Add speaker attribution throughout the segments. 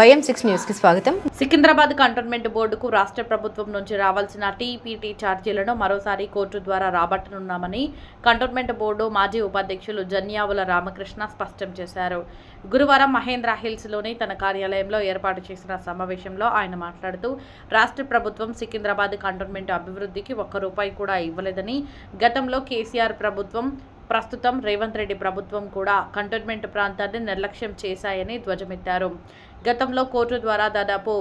Speaker 1: YM6 news కి స్వాగతం.
Speaker 2: Secunderabad cantonment బోర్డుకు రాష్ట్ర ప్రభుత్వం నుంచి రావాల్సిన టీపీటీ ఛార్జీలను మరోసారి కోర్టు ద్వారా రాబట్టనున్నామని కంటోన్మెంట్ బోర్డు మాజీ ఉపాధ్యక్షులు జన్యావుల రామకృష్ణ స్పష్టం చేశారు. గురువారం మహేంద్ర హిల్స్లోని తన కార్యాలయంలో ఏర్పాటు చేసిన సమావేశంలో ఆయన మాట్లాడుతూ రాష్ట్ర ప్రభుత్వం సికింద్రాబాద్ కంటోన్మెంట్ అభివృద్ధికి ఒక్క రూపాయి కూడా ఇవ్వలేదని, గతంలో కేసీఆర్ ప్రభుత్వం ప్రస్తుతం రేవంత్ రెడ్డి ప్రభుత్వం కూడా కంటోన్మెంట్ ప్రాంతాన్ని నిర్లక్ష్యం చేశాయని ధ్వజమెత్తారు. గతంలో కోర్టు ద్వారా దాదాపు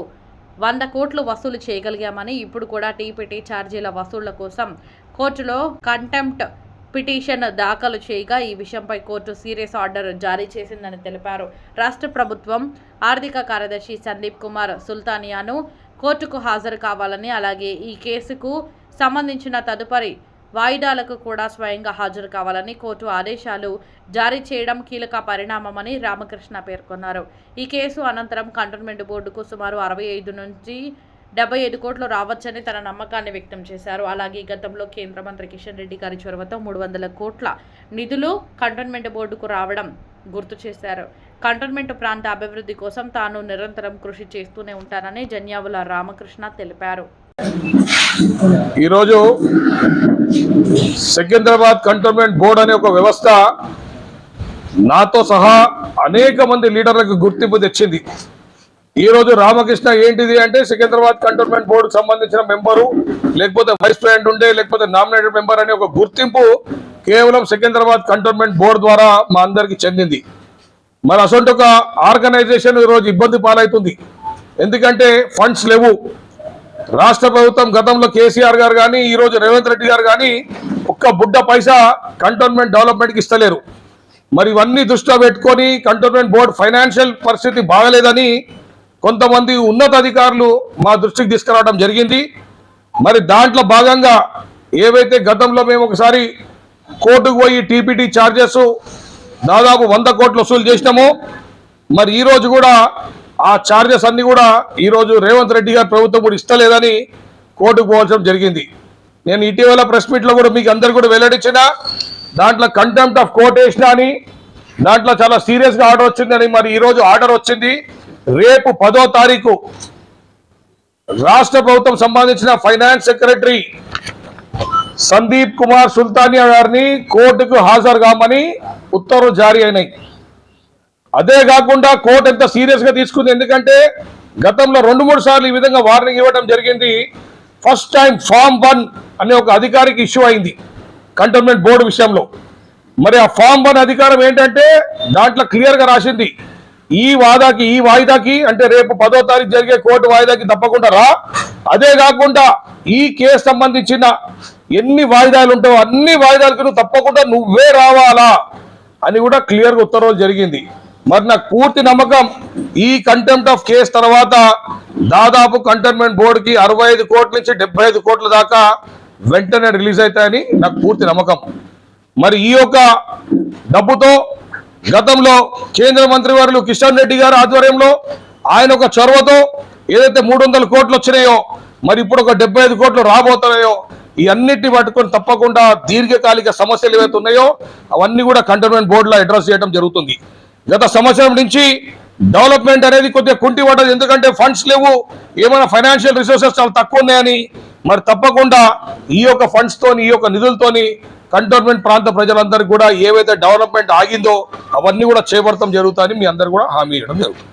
Speaker 2: 100 కోట్లు వసూలు చేయగలిగామని, ఇప్పుడు కూడా టీపీటీ ఛార్జీల వసూళ్ల కోసం కోర్టులో కంటెంప్ట్ పిటిషన్ దాఖలు చేయగా ఈ విషయంపై కోర్టు సీరియస్ ఆర్డర్ జారీ చేసిందని తెలిపారు. రాష్ట్ర ప్రభుత్వం ఆర్థిక కార్యదర్శి సందీప్ కుమార్ సుల్తానియాను కోర్టుకు హాజరు కావాలని, అలాగే ఈ కేసుకు సంబంధించిన తదుపరి వాయిదాలకు కూడా స్వయంగా హాజరు కావాలని కోర్టు ఆదేశాలు జారీ చేయడం కీలక పరిణామమని రామకృష్ణ పేర్కొన్నారు. ఈ కేసు అనంతరం కంటోన్మెంట్ బోర్డుకు సుమారు 65 నుంచి 75 కోట్లు రావచ్చని తన నమ్మకాన్ని వ్యక్తం చేశారు. అలాగే గతంలో కేంద్ర మంత్రి కిషన్ రెడ్డి గారి చొరవతో 300 కోట్ల నిధులు కంటోన్మెంట్ బోర్డుకు రావడం గుర్తు చేశారు. కంటోన్మెంట్ ప్రాంత అభివృద్ధి కోసం తాను నిరంతరం కృషి చేస్తూనే ఉంటానని జన్యావుల రామకృష్ణ తెలిపారు.
Speaker 3: ఈరోజు సికింద్రాబాద్ కంటోన్మెంట్ బోర్డు అనే ఒక వ్యవస్థ నాతో సహా అనేక మంది లీడర్లకు గుర్తింపు తెచ్చింది. ఈరోజు రామకృష్ణ ఏంటిది అంటే సికింద్రాబాద్ కంటోన్మెంట్ బోర్డుకు సంబంధించిన మెంబరు, లేకపోతే వైస్ ప్రెసిడెంట్ ఉండే, లేకపోతే నామినేటెడ్ మెంబర్ అనే ఒక గుర్తింపు కేవలం సికింద్రాబాద్ కంటోన్మెంట్ బోర్డు ద్వారా మా అందరికి చెందింది. మరి అసలు ఒక ఆర్గనైజేషన్ ఈరోజు ఇబ్బంది పాలవుతుంది. ఎందుకంటే ఫండ్స్ లేవు. రాష్ట్ర ప్రభుత్వం గతంలో కేసీఆర్ గారు కానీ, ఈరోజు రేవంత్ రెడ్డి గారు కానీ ఒక్క బుడ్డ పైసా కంటోన్మెంట్ డెవలప్మెంట్కి ఇస్తలేరు. మరి ఇవన్నీ దృష్టిలో పెట్టుకొని కంటోన్మెంట్ బోర్డు ఫైనాన్షియల్ పరిస్థితి బాగలేదని కొంతమంది ఉన్నతాధికారులు మా దృష్టికి తీసుకురావడం జరిగింది. మరి దాంట్లో భాగంగా ఏవైతే గతంలో మేము ఒకసారి కోర్టుకు పోయి టీపీటీ ఛార్జెస్ దాదాపు 100 కోట్లు వసూలు చేసినామో, మరి ఈరోజు కూడా ఆ ఛార్జెస్ అన్ని కూడా ఈరోజు రేవంత్ రెడ్డి గారి ప్రభుత్వం కూడా ఇస్తలేదని కోర్టుకు పోవడం జరిగింది. నేను ఇటీవల ప్రెస్ మీట్లో కూడా మీకు అందరు కూడా వెల్లడించిన దాంట్లో కంటెంప్ట్ ఆఫ్ కోర్ట్ వేసినా అని, దాంట్లో చాలా సీరియస్గా ఆర్డర్ వచ్చిందని. మరి ఈరోజు ఆర్డర్ వచ్చింది. రేపు 10వ తారీఖు రాష్ట్ర ప్రభుత్వం సంబంధించిన ఫైనాన్స్ సెక్రటరీ సందీప్ కుమార్ సుల్తానియా గారిని కోర్టుకు హాజరు కామని ఉత్తర్వులు జారీ అయినాయి. అదే కాకుండా కోర్టు ఎంత సీరియస్గా తీసుకుంది. ఎందుకంటే గతంలో 2-3 సార్లు ఈ విధంగా వార్నింగ్ ఇవ్వడం జరిగింది. ఫస్ట్ టైం ఫామ్ 1 అనే ఒక అధికారికి ఇష్యూ అయింది కంటోన్మెంట్ బోర్డు విషయంలో. మరి ఆ ఫామ్ 1 అధికారం ఏంటంటే దాంట్లో క్లియర్గా రాసింది, ఈ వాయిదాకి అంటే రేపు 10వ తారీఖు జరిగే కోర్టు వాయిదాకి తప్పకుండా రా. అదే కాకుండా ఈ కేసు సంబంధించిన ఎన్ని వాయిదాలు ఉంటావో అన్ని వాయిదాలకు నువ్వు తప్పకుండా నువ్వే రావాలా అని కూడా క్లియర్గా ఉత్తర్వులు జరిగింది. మరి నాకు పూర్తి నమ్మకం ఈ కంటెంప్ట్ ఆఫ్ కేసు తర్వాత దాదాపు కంటోన్మెంట్ బోర్డుకి 65 కోట్ల నుంచి 75 కోట్ల దాకా వెంటనే రిలీజ్ అవుతాయని నాకు పూర్తి నమ్మకం. మరి ఈ యొక్క డబ్బుతో గతంలో కేంద్ర మంత్రి వర్యులు కిషన్ రెడ్డి గారి ఆధ్వర్యంలో ఆయన ఒక చొరవతో ఏదైతే 300 కోట్లు వచ్చినాయో, మరి ఇప్పుడు ఒక 75 కోట్లు రాబోతున్నాయో, ఈ అన్నిటిని పట్టుకొని తప్పకుండా దీర్ఘకాలిక సమస్యలు ఏవైతే ఉన్నాయో అవన్నీ కూడా కంటోన్మెంట్ బోర్డులో అడ్రస్ చేయడం జరుగుతుంది. గత సంవత్సరం నుంచి డెవలప్మెంట్ అనేది కొద్దిగా కుంటి పడ్డది. ఎందుకంటే ఫండ్స్ లేవు, ఏమైనా ఫైనాన్షియల్ రిసోర్సెస్ చాలా తక్కువ ఉన్నాయని. మరి తప్పకుండా ఈ యొక్క ఫండ్స్తోని, ఈ యొక్క నిధులతోని కంటోన్మెంట్ ప్రాంత ప్రజలందరికీ కూడా ఏవైతే డెవలప్మెంట్ ఆగిందో అవన్నీ కూడా చేపడతాం జరుగుతాయని మీ అందరు కూడా హామీ ఇవ్వడం జరుగుతుంది.